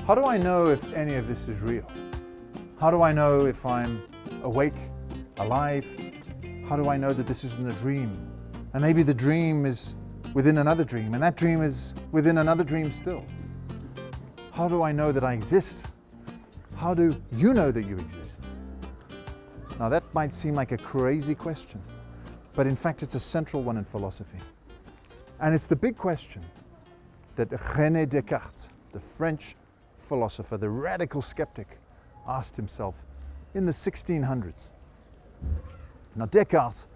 How do I know if any of this is real? How do I know if I'm awake, alive? How do I know that this isn't a dream? And maybe the dream is within another dream, and that dream is within another dream still. How do I know that I exist? How do you know that you exist? Now that might seem like a crazy question, but in fact it's a central one in philosophy. And it's the big question that René Descartes, the French philosopher, the radical skeptic, asked himself in the 1600s. Now Descartes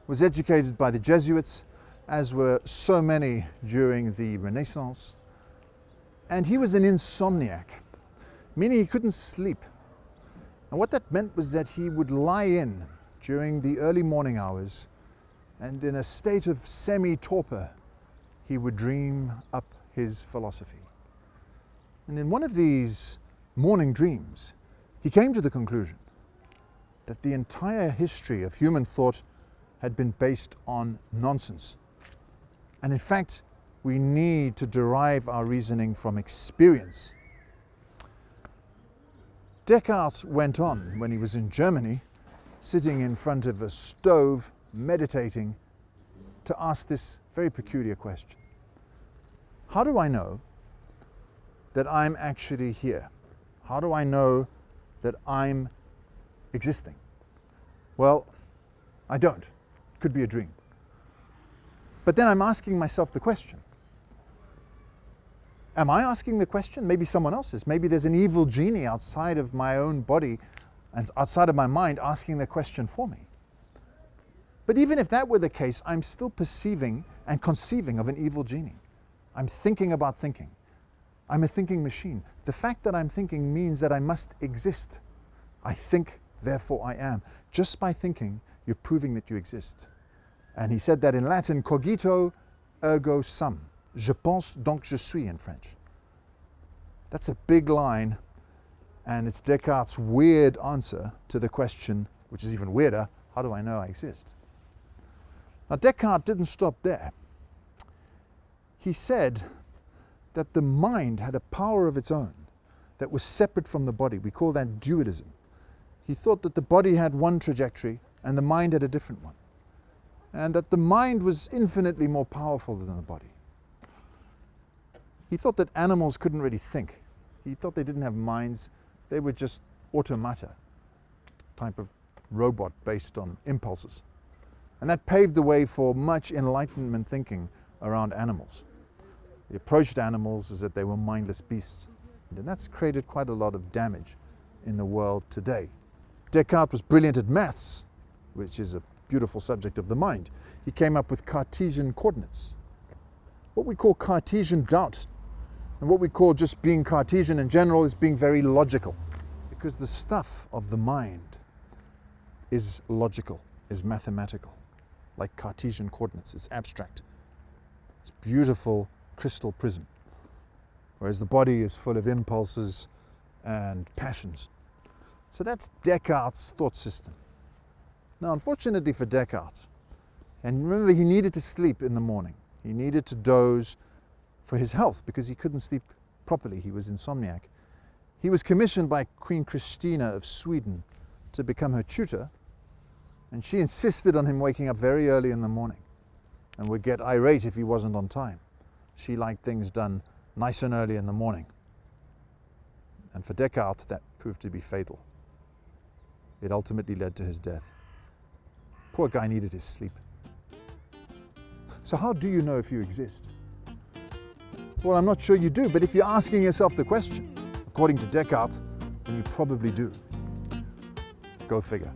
was educated by the Jesuits, as were so many during the Renaissance, and he was an insomniac, meaning he couldn't sleep. And what that meant was that he would lie in during the early morning hours, and in a state of semi-torpor, he would dream up his philosophy. And in one of these morning dreams, he came to the conclusion that the entire history of human thought had been based on nonsense. And in fact, we need to derive our reasoning from experience. Descartes went on, when he was in Germany, sitting in front of a stove, meditating, to ask this very peculiar question. How do I know that I'm actually here? How do I know that I'm existing? Well, I don't. It could be a dream. But then I'm asking myself the question. Am I asking the question? Maybe someone else is. Maybe there's an evil genie outside of my own body and outside of my mind asking the question for me. But even if that were the case, I'm still perceiving and conceiving of an evil genie. I'm thinking about thinking. I'm a thinking machine. The fact that I'm thinking means that I must exist. I think, therefore I am. Just by thinking, you're proving that you exist. And he said that in Latin, cogito ergo sum. Je pense donc je suis in French. That's a big line, and it's Descartes' weird answer to the question, which is even weirder, how do I know I exist? Now Descartes didn't stop there. He said that the mind had a power of its own that was separate from the body. We call that dualism. He thought that the body had one trajectory and the mind had a different one, and that the mind was infinitely more powerful than the body. He thought that animals couldn't really think. He thought they didn't have minds. They were just automata, type of robot based on impulses. And that paved the way for much Enlightenment thinking around animals. The approach to animals was that they were mindless beasts. And that's created quite a lot of damage in the world today. Descartes was brilliant at maths, which is a beautiful subject of the mind. He came up with Cartesian coordinates. What we call Cartesian doubt, and what we call just being Cartesian in general, is being very logical. Because the stuff of the mind is logical, is mathematical. Like Cartesian coordinates, it's abstract. It's beautiful crystal prism. Whereas the body is full of impulses and passions. So that's Descartes' thought system. Now, unfortunately for Descartes, and remember, he needed to sleep in the morning. He needed to doze for his health because he couldn't sleep properly. He was insomniac. He was commissioned by Queen Christina of Sweden to become her tutor, and she insisted on him waking up very early in the morning and would get irate if he wasn't on time. She liked things done nice and early in the morning. And for Descartes, that proved to be fatal. It ultimately led to his death. Poor guy needed his sleep. So how do you know if you exist? Well, I'm not sure you do, but if you're asking yourself the question, according to Descartes, then you probably do. Go figure.